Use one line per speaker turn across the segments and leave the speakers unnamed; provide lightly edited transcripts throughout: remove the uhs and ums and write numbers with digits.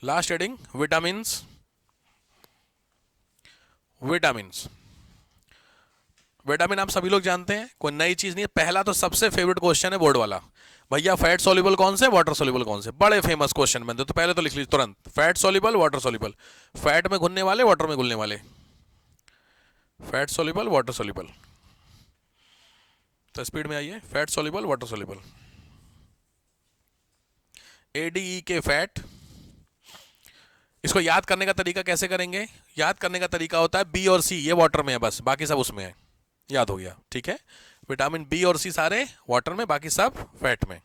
Last heading vitamins. Vitamins, vitamin आप सभी लोग जानते हैं, कोई नई चीज नहीं है। पहला तो सबसे फेवरेट क्वेश्चन है बोर्ड वाला, भैया फैट सॉल्युबल कौन से, वाटर सॉल्युबल कौन से। बड़े फेमस क्वेश्चन में तो पहले तो लिख लीजिए तुरंत, fat soluble water soluble. Fat में घुलने वाले, वाटर में घुलने वाले। फैट सॉल्युबल वाटर सॉल्युबल, तो स्पीड में आइए। Fat soluble water soluble, ADE के फैट। इसको याद करने का तरीका कैसे करेंगे? याद करने का तरीका होता है बी और सी, ये वाटर में है बस, बाकी सब उसमें है। याद हो गया, ठीक है। विटामिन बी और सी सारे वाटर में, बाकी सब फैट में।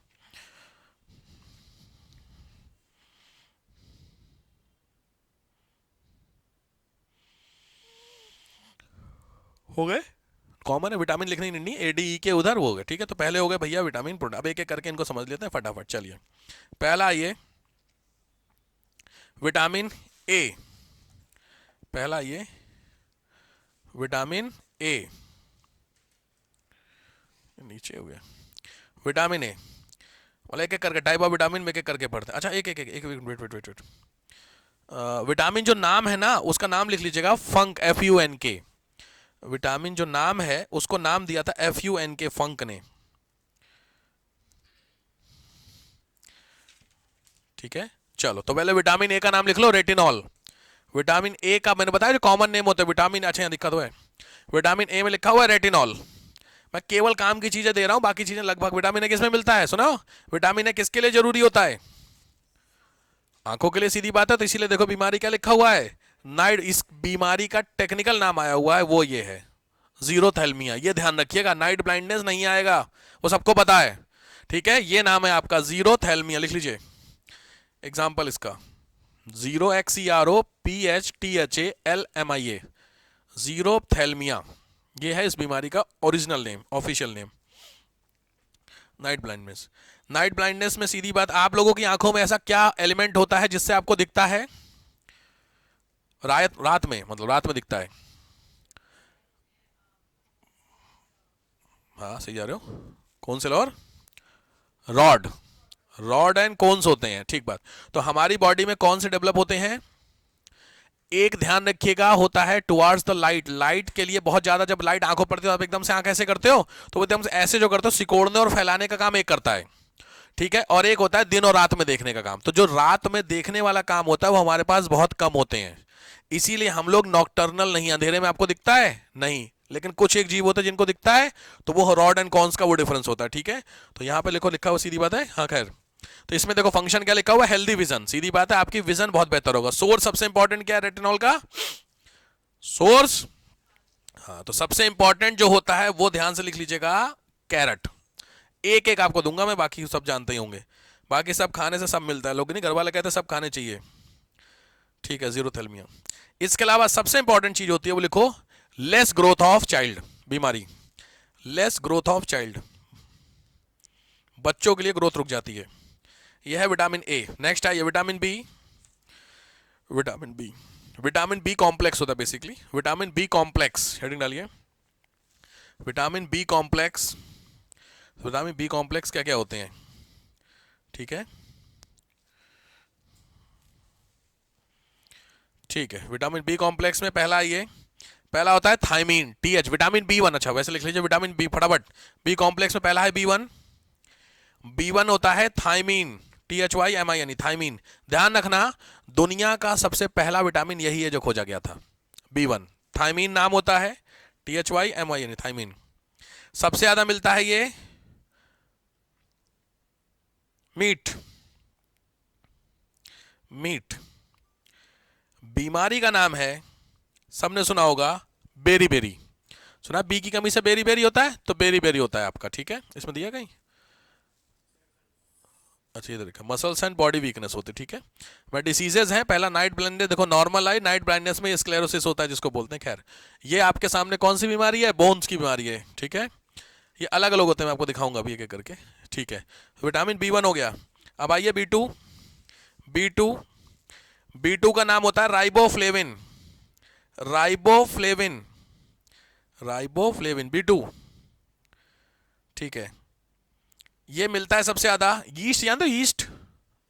हो गए, कॉमन है, विटामिन लिखने ही नहीं, एडीई के उधर वो हो गए, ठीक है। तो पहले हो गए भैया विटामिन प्रोटीन। अब एक एक करके इनको समझ लेते हैं फटाफट, चलिए। पहला ये विटामिन ए, पहला ये विटामिन ए, नीचे हो गया विटामिन ए। मतलब एक एक करके टाइप ऑफ विटामिन में एक एक करके पढ़ते हैं। अच्छा एक एक एक, एक wait wait wait wait, vitamin जो नाम है ना उसका नाम लिख लीजिएगा, Funk, F U N K. Vitamin जो नाम है उसको नाम दिया था एफ यू एन के, फंक ने, ठीक है। चलो तो पहले विटामिन ए का नाम लिख लो, रेटिनॉल। विटामिन ए का मैंने बताया जो कॉमन नेम होता है विटामिन, अच्छा यहाँ दिखा तो है, विटामिन ए में लिखा हुआ है रेटिनॉल। मैं केवल काम की चीजें दे रहा हूं, बाकी चीजें लगभग। विटामिन ए किसमें मिलता है सुनो, विटामिन ए किसके लिए जरूरी होता है? आंखों के लिए, सीधी बात है। तो इसीलिए देखो बीमारी क्या लिखा हुआ है, नाइट। इस बीमारी का टेक्निकल नाम आया हुआ है, वो ये है जीरोथैल्मिया। ये ध्यान रखिएगा, नाइट ब्लाइंडनेस नहीं आएगा, वो सबको पता है, ठीक है। ये नाम है आपका जीरोथैल्मिया, लिख लीजिए एग्जाम्पल इसका, xero X E R O P H T H A L M I A, xerophthalmia. ये है इस बीमारी का original name, official name, night blindness. Night blindness में सीधी बात, आप लोगों की आंखों में ऐसा क्या एलिमेंट होता है जिससे आपको दिखता है रात रात में, मतलब रात में दिखता है? हाँ सही जा रहे हो, कौन से लॉर? रॉड, रॉड एंड कोन्स होते हैं, ठीक बात। तो हमारी बॉडी में कौन से डेवलप होते हैं? एक ध्यान रखिएगा, होता है टुवार्ड्स द लाइट। लाइट के लिए बहुत ज्यादा, जब लाइट आंखों पड़ती है तो आप एकदम से आंख ऐसे करते हो, तो वो एकदम से ऐसे जो करते हो, सिकोड़ने और फैलाने का काम एक करता है, ठीक है। और एक होता है दिन और रात में देखने का काम। तो जो रात में देखने वाला काम होता है वो हमारे पास बहुत कम होते हैं, इसीलिए हम लोग नॉकटर्नल नहीं, अंधेरे में आपको दिखता है नहीं, लेकिन कुछ एक जीव होते हैं जिनको दिखता है, तो वो रॉड एंड कॉन्स का वो डिफरेंस होता है, ठीक है। तो यहां पे लिखो, लिखा हुआ सीधी बात है, हाँ खैर। तो इसमें देखो फंक्शन क्या लिखा हुआ है, हेल्दी विजन, सीधी बात है, आपकी विजन बहुत बेहतर होगा। सोर्स सबसे इंपॉर्टेंट क्या है रेटिनॉल का? सोर्स, हाँ। तो सबसे इंपॉर्टेंट जो होता है वो ध्यान से लिख लीजिएगा, कैरेट। एक एक आपको दूंगा मैं, बाकी सब जानते ही होंगे। बाकी सब खाने से सब मिलता है, लोग नहीं, घर वाले कहते हैं सब खाने चाहिए, ठीक है, जीरोथैल्मिया। इसके अलावा सबसे इंपॉर्टेंट चीज होती है वो लिखो, लेस ग्रोथ ऑफ चाइल्ड, बीमारी, लेस ग्रोथ ऑफ चाइल्ड, बच्चों के लिए ग्रोथ रुक जाती है। यह है विटामिन ए। नेक्स्ट है ये vitamin B. Vitamin B, vitamin B complex होता है basically, vitamin B complex, heading डालिए, vitamin B complex. Vitamin B complex क्या क्या होते हैं, ठीक है, ठीक है। विटामिन बी कॉम्प्लेक्स में पहला ये, पहला होता है thiamine, T H, vitamin B one, अच्छा वैसे लिख लीजिए विटामिन बी फटाफट। बी कॉम्प्लेक्स में पहला है बी वन, बी वन होता है thiamine, T H Y M I यानी थायमीन। ध्यान रखना, दुनिया का सबसे पहला विटामिन यही है जो खोजा गया था, बी वन, थायमीन नाम होता है, T H Y M I यानी थायमीन। सबसे ज्यादा मिलता है ये मीट, मीट। बीमारी का नाम है, सबने सुना होगा, बेरी बेरी, सुना? बी की कमी से बेरी बेरी होता है, तो बेरी बेरी होता है आपका, ठीक है। इसमें दिया कहीं, अच्छा इधर लिखा, मसल्स एंड बॉडी वीकनेस होती है, ठीक है। मैं डिसीजेज हैं, पहला नाइट ब्लाइंडनेस, देखो नॉर्मल आई, नाइट ब्लाइंडनेस में स्क्लेरोसिस होता है जिसको बोलते हैं। खैर ये आपके सामने कौन सी बीमारी है, बोन्स की बीमारी है, ठीक है। ये अलग अलग होते हैं, मैं आपको दिखाऊंगा अभी एक एक करके, ठीक है। विटामिन बी वन हो गया। अब आइए B two, B two, B two का नाम होता है riboflavin, riboflavin, riboflavin B two, ठीक है। ये मिलता है सबसे ज्यादा, यीस्ट जानते हो, यीस्ट,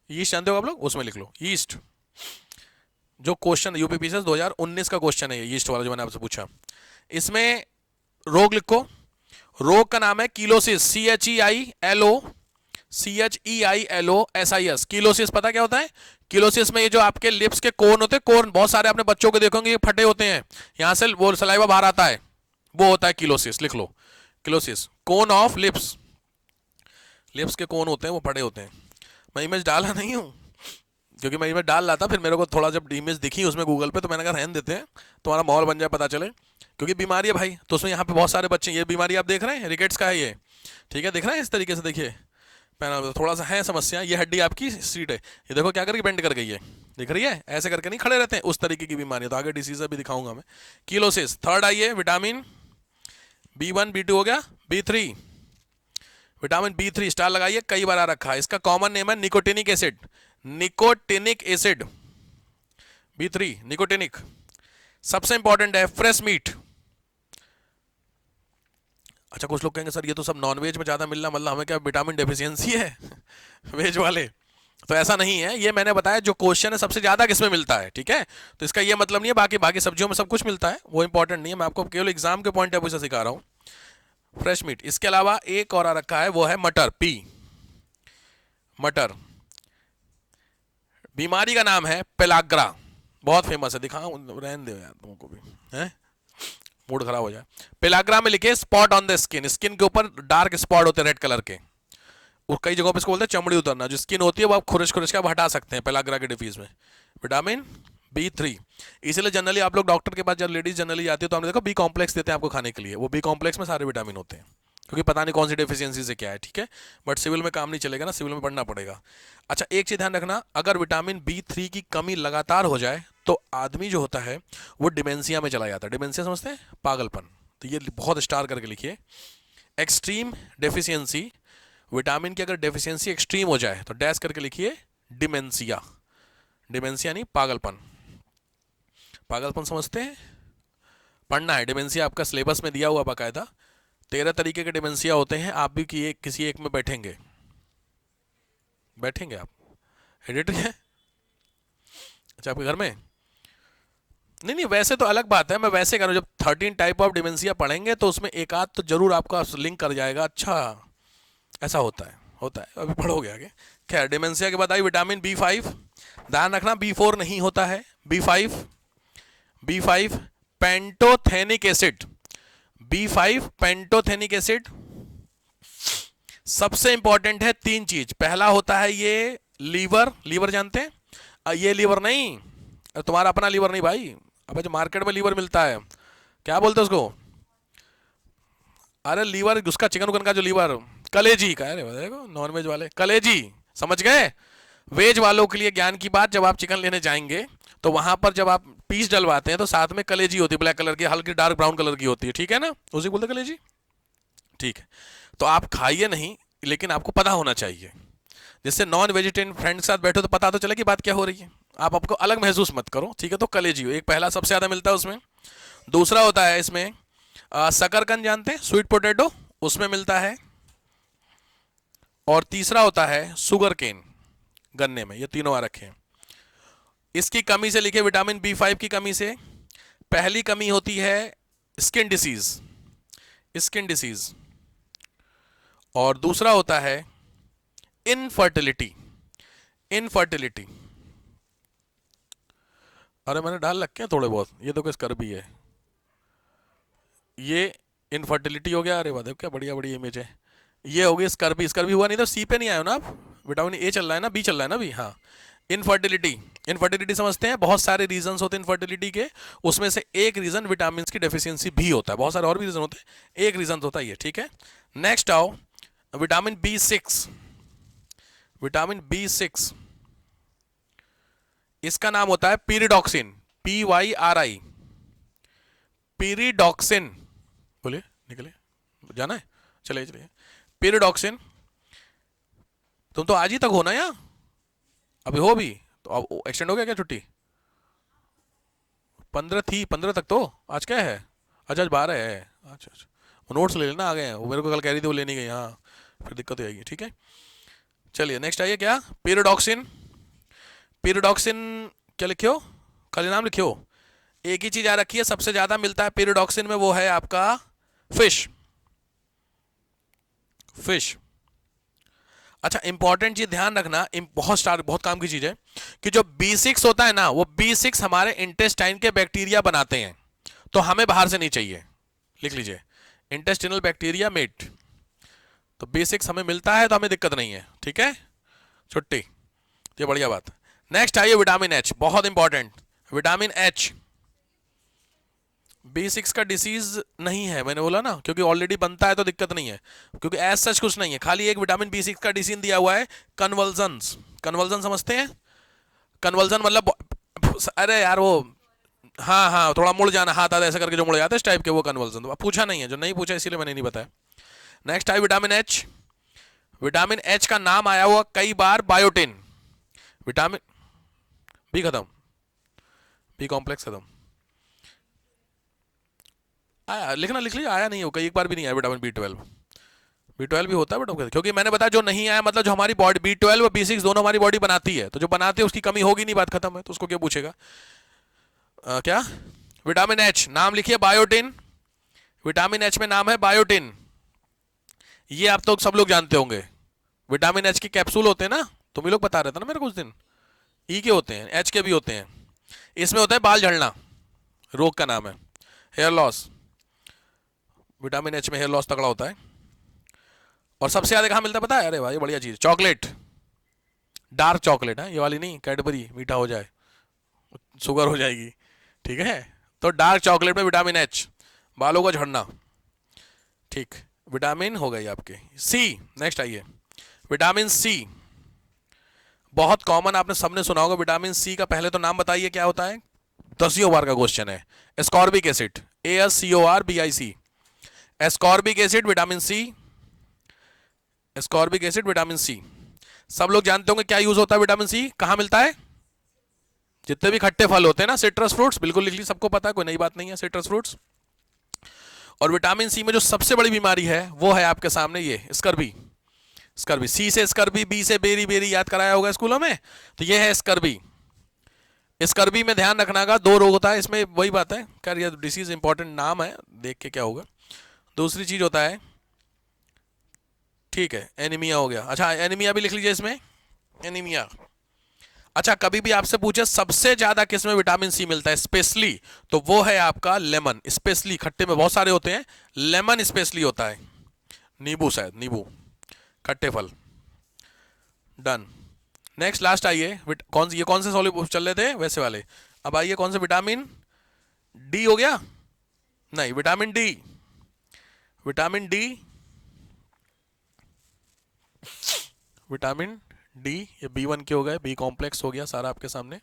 यीस्ट जानते हो आप लोग, उसमें लिख लो यीस्ट, जो क्वेश्चन यूपीपीसीएस 2019 का क्वेश्चन है ये यीस्ट वाला जो मैंने आपसे पूछा, इसमें रोग लिखो। रोग का नाम है कीलोसिस, CHEILOSIS। कीलोसिस पता क्या होता है? कीलोसिस में ये जो आपके लिप्स के कोन होते हैं, कोन बहुत सारे आपने बच्चों को देखोगे ये फटे होते हैं, यहां से वो सलाइवा बाहर आता है, वो होता है कीलोसिस। लिख लो कीलोसिस, कोन ऑफ लिप्स। लिप्स के कोन होते हैं वो फटे होते हैं। मैं इमेज डाला नहीं हूं क्योंकि मैं इमेज डाल रहा था, फिर मेरे को थोड़ा जब इमेज दिखी उसमें गूगल पे तो मैंने कहा रहने देते हैं, तुम्हारा माहौल बन जाए, पता चले, क्योंकि बीमारी है भाई। तो उसमें यहाँ पे बहुत सारे बच्चे, ये बीमारी आप देख रहे हैं रिकेट्स का है ये, ठीक है, दिख रहा है इस तरीके से, देखिए पैनल थोड़ा सा है समस्या। ये हड्डी आपकी सीट है, ये देखो क्या करके बेंड कर गई है, दिख रही है, ऐसे करके नहीं खड़े रहते हैं, उस तरीके की बीमारी है। तो आगे डिसीज भी दिखाऊंगा मैं। कीलोसिस। थर्ड आइए, विटामिन B1 B2 हो गया, B3, विटामिन B3 स्टार लगाइए, कई बार आ रखा है, इसका कॉमन नेम है nicotinic acid. Nicotinic acid B3 nicotinic. सबसे इंपॉर्टेंट है फ्रेश मीट। अच्छा कुछ लोग कहेंगे सर ये तो सब नॉनवेज में ज्यादा मिलना, मतलब हमें क्या विटामिन डेफिशिएंसी है वेज वाले? तो ऐसा नहीं है, ये मैंने बताया जो क्वेश्चन है सबसे ज्यादा किसमें मिलता है, ठीक है। तो इसका ये मतलब नहीं है बाकी बाकी सब्जियों में सब कुछ मिलता है, वो इंपॉर्टेंट नहीं है, मैं आपको केवल एग्जाम के पॉइंट ऑफ व्यू से सिखा रहा हूं। Fresh meat. इसके अलावा एक और आ रखा है, वो है मटर, पी, मटर। बीमारी का नाम है पेलाग्रा, बहुत फेमस है, दिखाऊं? रहने दो यार तुमको भी, है मूड खराब हो जाए। पेलाग्रा में लिखे spot on the skin, skin के ऊपर डार्क स्पॉट होते हैं रेड कलर के, और कई जगहों पे इसको बोलते हैं चमड़ी उतरना, जो स्किन होती है वो आप खुरश खुरश के आप हटा सकते हैं पेलाग्रा के डिफीज में। Vitamin B3। इसीलिए जनरली आप लोग डॉक्टर के पास जब लेडीज जनरली जाती है तो हमने देखो बी कॉम्प्लेक्स देते हैं आपको खाने के लिए, वो बी कॉम्प्लेक्स में सारे विटामिन होते हैं, क्योंकि पता नहीं कौन सी डेफिशिएंसी से क्या है, ठीक है। बट सिविल में काम नहीं चलेगा ना, सिविल में पढ़ना पड़ेगा। अच्छा एक चीज ध्यान रखना, अगर विटामिन B3 की कमी लगातार हो जाए तो आदमी जो होता है वो डिमेंशिया में चला जाता है। डिमेंशिया समझते हैं? पागलपन। तो ये बहुत स्टार करके लिखिए, एक्सट्रीम डेफिशिएंसी, विटामिन की अगर डेफिशिएंसी एक्सट्रीम हो जाए तो डैश करके लिखिए डिमेंशिया। डिमेंशिया नहीं, पागलपन। पागलपन समझते हैं? पढ़ना है, डिमेंशिया आपका सिलेबस में दिया हुआ बाकायदा। 13 तरीके के डिमेंशिया होते हैं, आप भी किसी एक में बैठेंगे, बैठेंगे आप, हेरिडिटरी है। अच्छा आपके घर में नहीं, नहीं वैसे तो अलग बात है, मैं वैसे कह रहा हूं, जब 13 टाइप ऑफ डिमेंशिया पढ़ेंगे तो उसमें एक आध तो जरूर आपका लिंक कर जाएगा। अच्छा ऐसा होता है, होता है, अभी पढ़ोगे आगे। खैर डिमेंशिया के बाद आई विटामिन B5। ध्यान रखना B4 नहीं होता है, B5, B5 pantothenic acid, B5 pantothenic acid. सबसे इंपॉर्टेंट है तीन चीज, पहला होता है ये लीवर, लीवर जानते हैं? ये लीवर नहीं, तुम्हारा अपना लीवर नहीं भाई, अबे जो मार्केट में लीवर मिलता है क्या बोलते हैं उसको? अरे लीवर उसका चिकन उकन का जो लीवर, कलेजी का, अरे देखो नॉनवेज वाले कलेजी, समझ गए? वेज वालों के लिए ज्ञान की बात, जब आप चिकन लेने जाएंगे तो वहां पर जब आप पीस डलवाते हैं तो साथ में कलेजी होती है, ब्लैक कलर की, हल्की डार्क ब्राउन कलर की होती है, ठीक है ना, उसी बोलते कलेजी, ठीक है। तो आप खाइए नहीं, लेकिन आपको पता होना चाहिए, जिससे नॉन वेजिटेरियन फ्रेंड के साथ बैठो तो पता तो चले कि बात क्या हो रही है, आप आपको अलग महसूस मत करो, ठीक है। तो कलेजी एक पहला सबसे ज्यादा मिलता है उसमें। दूसरा होता है इसमें शकरकंद, जानते हैं? स्वीट पोटैटो, उसमें मिलता है। और तीसरा होता है शुगर केन, गन्ने में। ये तीनों आ रखे हैं। इसकी कमी से लिखे विटामिन B5 की कमी से, पहली कमी होती है स्किन डिसीज, स्किन डिसीज, और दूसरा होता है इनफर्टिलिटी, इनफर्टिलिटी। अरे मैंने डाल रखे हैं थोड़े बहुत, ये तो किस कर भी है, ये इनफर्टिलिटी हो गया, अरे वाह क्या बढ़िया बढ़िया इमेज है। ये हो गई स्कर्बी, स्कर्बी हुआ नहीं तो सी पे नहीं आया ना आप, विटामिन ए चल रहा है ना, बी चल रहा है ना अभी, हाँ। इनफर्टिलिटी, इनफर्टिलिटी समझते हैं, बहुत सारे रीजंस होते हैं इनफर्टिलिटी के, उसमें से एक रीजन विटामिन की डेफिशिएंसी भी होता है, बहुत सारे और भी रीजन होते हैं, एक रीजन होता है ये, ठीक है। नेक्स्ट आओ विटामिन B6, विटामिन B6, इसका नाम होता है पीरिडॉक्सिन, PYRI, पीरिडॉक्सिन, बोलिए निकले, जाना है, चलिए चलिए। पीरिडॉक्सिन, तुम तो आज ही तक हो ना यहाँ, अभी हो भी तो अब एक्सटेंड हो गया क्या छुट्टी? 15 थी, 15 तक तो, आज क्या है? अच्छा आज 12 है, अच्छा अच्छा, वो नोट्स ले लेना, आ गए हैं वो, मेरे को कल कह रही थी वो लेनी गई, हाँ फिर दिक्कत हो जाएगी, ठीक है। चलिए नेक्स्ट आइए, क्या? पीरिडॉक्सिन। पीरिडॉक्सिन क्या लिखियो, खाली नाम लिखियो। एक ही चीज आ रखी है, सबसे ज्यादा मिलता है पेरिडॉक्सिन में, वो है आपका फिश। फिश। अच्छा, इंपॉर्टेंट चीज ध्यान रखना, बहुत काम की चीज है कि जो B6 होता है ना, वो B6 हमारे इंटेस्टाइन के बैक्टीरिया बनाते हैं, तो हमें बाहर से नहीं चाहिए। लिख लीजिए, इंटेस्टिनल बैक्टीरिया मेट। तो B6 हमें मिलता है तो हमें दिक्कत नहीं है, ठीक है, छुट्टी। ये बढ़िया बात। नेक्स्ट आइए विटामिन एच, बहुत इंपॉर्टेंट। विटामिन एच B6 का डिसीज नहीं है, मैंने बोला ना, क्योंकि ऑलरेडी बनता है तो दिक्कत नहीं है, क्योंकि एज सच कुछ नहीं है, खाली एक विटामिन B6 का डिसीज दिया हुआ है, कन्वर्जन्स। कन्वर्जन समझते हैं? कन्वर्जन मतलब, अरे यार वो, हाँ हाँ, थोड़ा मुड़ जाना, हाथ आधा ऐसे करके जो मुड़ जाते हैं इस टाइप के, वो कन्वर्जन। तो पूछा नहीं है, जो नहीं पूछा इसीलिए मैंने नहीं बताया। Next I vitamin H. Vitamin H का नाम आया हुआ कई बार बायोटिन। विटामिन बी खत्म, बी कॉम्प्लेक्स खत्म। आया, लिखना लिख लिया, आया नहीं हो, कई एक बार भी नहीं आया विटामिन B12। B12 भी होता है बेटा, क्योंकि मैंने बताया जो नहीं आया मतलब जो हमारी बॉडी B12 और B6 दोनों हमारी बॉडी बनाती है, तो जो बनाती है उसकी कमी होगी नहीं, बात खत्म है, तो उसको क्या पूछेगा। क्या विटामिन एच नाम लिखिए बायोटिन। विटामिन एच में नाम है बायोटिन, ये आप तो सब लोग जानते होंगे। विटामिन एच के कैप्सूल होते हैं ना, तुम ही लोग बता रहे थे ना मेरे कुछ दिन। ई के होते हैं, एच के भी होते हैं। इसमें होता है बाल झड़ना, रोग का नाम है हेयर लॉस। विटामिन एच में हेयर लॉस तगड़ा होता है। और सबसे ज्यादा कहाँ मिलता है पता है? अरे भाई बढ़िया चीज, चॉकलेट, डार्क चॉकलेट है, ये वाली नहीं कैडबरी मीठा हो जाए शुगर हो जाएगी, ठीक है। तो डार्क चॉकलेट में विटामिन एच, बालों का झड़ना, ठीक। विटामिन हो गई आपके सी। नेक्स्ट आइए विटामिन सी, बहुत कॉमन, आपने सबने सुना होगा विटामिन सी का। पहले तो नाम बताइए क्या होता है, 10 बार का क्वेश्चन है। Ascorbic acid, ASCORBIC, ascorbic acid vitamin C. Ascorbic acid vitamin C, सब लोग जानते होंगे क्या यूज होता है विटामिन सी, कहां मिलता है? जितने भी खट्टे फल होते हैं ना, सिट्रस फ्रूट्स, बिल्कुल लिख ली, सबको पता है, कोई नई बात नहीं है, सिट्रस फ्रूट्स। और विटामिन सी में जो सबसे बड़ी बीमारी है वो है आपके सामने ये स्कर्बी। स्कर्बी, सी से स्कर्बी, बी से बेरी बेरी, याद कराया होगा स्कूलों में, तो ये है स्कर्बी। स्कर्बी में ध्यान रखना का 2 रोग होता है इसमें, वही बात है, खैर ये डिसीज इंपॉर्टेंट नाम है, देख के क्या होगा। दूसरी चीज होता है, ठीक है, एनीमिया हो गया। अच्छा एनीमिया भी लिख लीजिए इसमें, एनीमिया। अच्छा कभी भी आपसे पूछे सबसे ज्यादा किस में विटामिन सी मिलता है स्पेशली, तो वो है आपका लेमन। स्पेशली, खट्टे में बहुत सारे होते हैं, लेमन स्पेशली होता है, नींबू, शायद नींबू, खट्टे फल। डन। नेक्स्ट लास्ट आइए, ये कौन से सॉल्यूबल चल रहे थे वैसे वाले, अब आइए कौन से, विटामिन डी हो गया, नहीं vitamin D. Vitamin D, vitamin D, ये B1 के हो गए, बी कॉम्प्लेक्स हो गया सारा आपके सामने।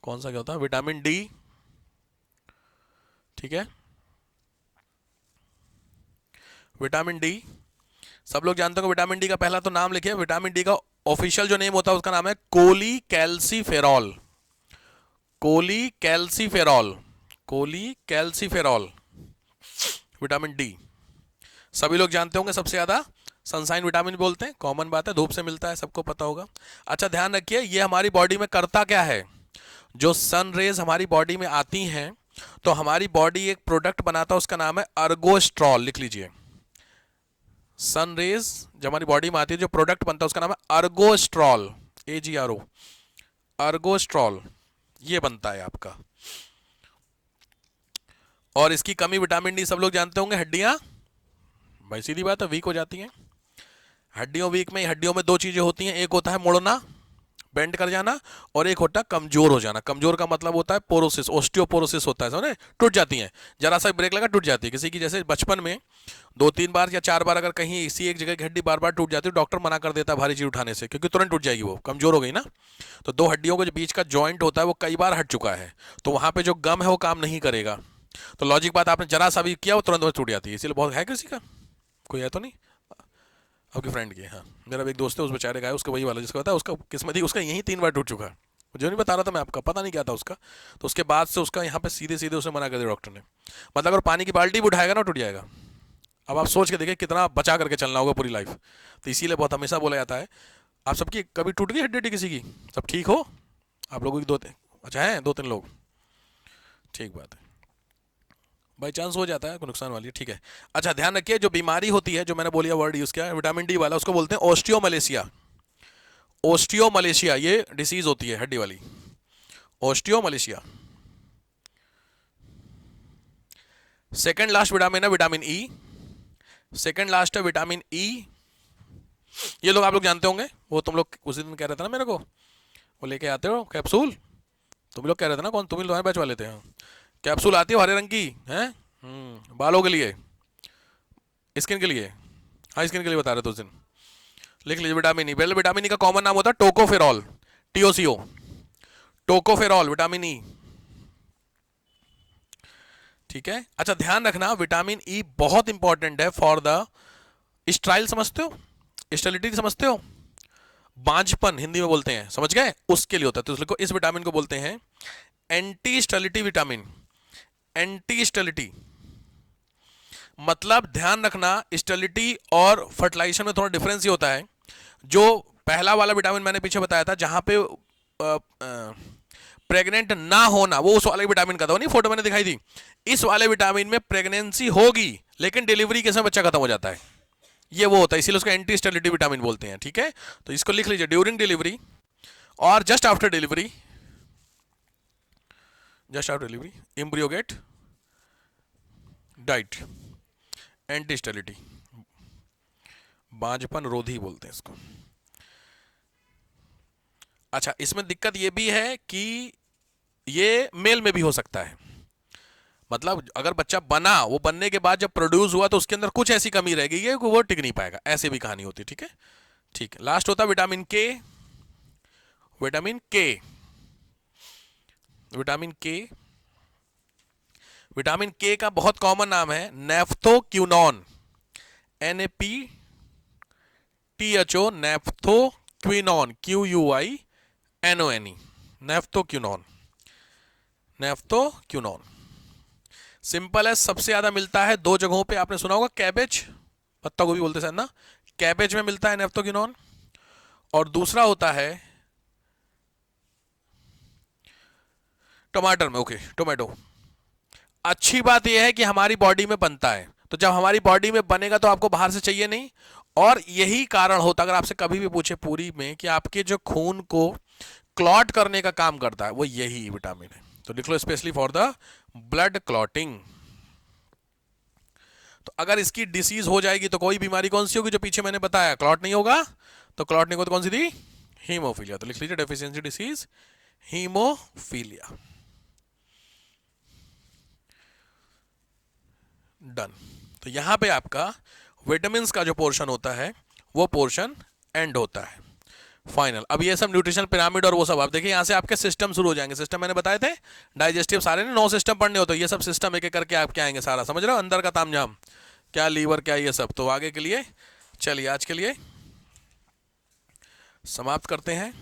कौन सा क्या होता है विटामिन डी, ठीक है। विटामिन डी सब लोग जानते हो, विटामिन डी का पहला तो नाम लिखिए। विटामिन डी का ऑफिशियल जो नेम होता है उसका नाम है कोलीकैल्सीफेरॉल। कोलीकैल्सीफेरॉल, कोलीकैल्सीफेरॉल, विटामिन डी सभी लोग जानते होंगे। सबसे ज्यादा सनसाइन विटामिन बोलते हैं, कॉमन बात है, धूप से मिलता है, सबको पता होगा। अच्छा ध्यान रखिए, ये हमारी बॉडी में करता क्या है, जो सन रेज हमारी बॉडी में आती हैं तो हमारी बॉडी एक प्रोडक्ट बनाता है, उसका नाम है अर्गोस्ट्रॉल, लिख लीजिए। सन रेज जब हमारी बॉडी में आती है जो प्रोडक्ट बनता है उसका नाम है अर्गोस्ट्रॉल, AGRO, अर्गोस्ट्रॉल, ये बनता है आपका। और इसकी कमी विटामिन डी सब लोग जानते होंगे, हड्डियां, भाई सीधी बात है, वीक हो जाती हैं। हड्डियों वीक में, हड्डियों में 2 चीजें होती हैं, एक होता है मुड़ना, बेंड कर जाना, और एक होता है कमजोर हो जाना। कमजोर का मतलब होता है पोरोसिस, ओस्टियोपोरोसिस होता है, समझे, टूट जाती हैं, जरा सा ब्रेक लगा टूट जाती है। किसी की जैसे बचपन में 2-3 बार या 4 बार अगर कहीं इसी एक जगह की हड्डी बार बार टूट जाती है, डॉक्टर मना कर देता है भारी चीज उठाने से, क्योंकि तुरंत टूट जाएगी, वो कमजोर हो गई ना। तो 2 हड्डियों के बीच का जॉइंट होता है वो कई बार हट चुका है, तो वहां पे जो गम है वो काम नहीं करेगा। तो लॉजिक बात, आपने जरा सा भी किया वो तुरंत टूट जाती है। इसीलिए बहुत है, किसी का कोई है तो नहीं, आपके फ्रेंड की, हाँ मेरा एक दोस्त है, उस बेचारे का है, उसका वही वाला जिसका पता है, उसका किस्मत ही उसका यहीं 3 बार टूट चुका है, जो नहीं बता रहा था मैं आपका, पता नहीं क्या था उसका। तो उसके बाद से उसका यहाँ पे सीधे सीधे उसे मना कर दिया डॉक्टर ने, मतलब अगर पानी की बाल्टी भी उठाएगा ना टूट जाएगा। अब आप सोच के देखिए कितना बचा करके चलना होगा पूरी लाइफ। तो इसीलिए बहुत हमेशा बोला जाता है, आप सबकी कभी टूट गई हड्डी किसी की, सब ठीक हो, आप लोगों की 2 अच्छा है 2-3 लोग, ठीक बात है, बाई चांस हो जाता है, कोई नुकसान वाली है, ठीक है। अच्छा ध्यान रखिए, जो बीमारी होती है, जो मैंने बोलिया वर्ड यूज किया विटामिन डी वाला, उसको बोलते हैं ओस्टियोमलेशिया। ओस्टियोमलेशिया ये डिसीज होती है हड्डी वाली, ओस्टियोमलेशिया। सेकंड लास्ट विटामिन है विटामिन ई, सेकंड लास्ट है विटामिन ई। ये लोग आप लोग जानते होंगे, वो तुम लोग उस दिन कह रहे थे ना मेरे को, वो लेके आते हो कैप्सूल, तुम लोग कह रहे थे ना, कौन तुम ही लोग बैच वाले थे, हाँ। कैप्सूल आती है हरे रंग की है, बालों के लिए, स्किन के लिए, हाँ स्किन के लिए बता रहे थे उस दिन। लिख लीजिए विटामिन ई। पहले विटामिन ई का कॉमन नाम होता है टोकोफेरॉल, टीओसीओ, टोकोफेरॉल विटामिन ई, ठीक है। अच्छा ध्यान रखना, विटामिन ई बहुत इंपॉर्टेंट है फॉर द स्टाइल, समझते हो, स्टेरिलिटी समझते हो, बांझपन हिंदी में बोलते हैं, समझ गए, उसके लिए होता है। तो इसको, इस विटामिन को बोलते हैं anti sterility vitamin. Anti sterility मतलब ध्यान रखना, स्टेरिलिटी और फर्टिलाइजेशन में थोड़ा डिफरेंस ही होता है। जो पहला वाला विटामिन मैंने पीछे बताया था, जहां पे प्रेग्नेंट ना होना, वो उस वाले विटामिन का था, नहीं फोटो मैंने दिखाई थी। इस वाले विटामिन में प्रेगनेंसी होगी लेकिन डिलीवरी के समय बच्चा खत्म हो जाता है, ये वो होता है, इसीलिए उसको एंटी स्टेरिलिटी विटामिन बोलते हैं, ठीक है। तो इसको लिख लीजिए, ड्यूरिंग डिलीवरी और just after delivery, just after delivery embryo get diet, anti sterility, बांझपन रोधी बोलते हैं इसको। अच्छा इसमें दिक्कत ये भी है कि ये मेल में भी हो सकता है, मतलब अगर बच्चा बना, वो बनने के बाद जब प्रोड्यूस हुआ तो उसके अंदर कुछ ऐसी कमी रह गई है कि वो टिक नहीं पाएगा, ऐसे भी कहानी होती है, ठीक है। ठीक है, लास्ट होता है विटामिन के। विटामिन के, विटामिन के, विटामिन के का बहुत कॉमन नाम है नेफ्थोक्विनोन, NAPTHO, नेफ्थोक्विनोन, QUINONE, नेफ्थोक्विनोन, नेफ्थोक्विनोन। सिंपल है, सबसे ज्यादा मिलता है दो जगहों पे, आपने सुना होगा कैबेज, पत्ता गोभी बोलते हैं ना, कैबेज में मिलता है नेफ्थोक्विनोन, और दूसरा होता है टमाटर में, ओके टोमेटो। अच्छी बात यह है कि हमारी बॉडी में बनता है, तो जब हमारी बॉडी में बनेगा तो आपको बाहर से चाहिए नहीं, और यही कारण होता, अगर आपसे कभी भी पूछे पूरी में कि आपके जो खून को क्लॉट करने का काम करता है, वो यही विटामिन है। तो लिख लो specially for the blood clotting. तो अगर इसकी डिसीज हो जाएगी तो कोई बीमारी कौन सी होगी, जो पीछे मैंने बताया, क्लॉट नहीं होगा, तो क्लॉट नहीं होगा तो कौन सी थी, हीमोफीलिया। तो लिख लीजिए डेफिशिएंसी डिसीज हीमोफीलिया, डन। तो यहां पे आपका विटामिन्स का जो पोर्शन होता है वो पोर्शन एंड होता है, फाइनल। अब ये सब न्यूट्रिशन पिरामिड और वो सब आप देखिए, यहां से आपके सिस्टम शुरू हो जाएंगे। सिस्टम मैंने बताए थे डाइजेस्टिव, सारे ने 9 सिस्टम पढ़ने होते हैं, ये सब सिस्टम एक एक करके आपके आएंगे, सारा समझ रहे हो, अंदर का तामझाम, क्या लीवर क्या ये सब। तो आगे के लिए चलिए, आज के लिए समाप्त करते हैं।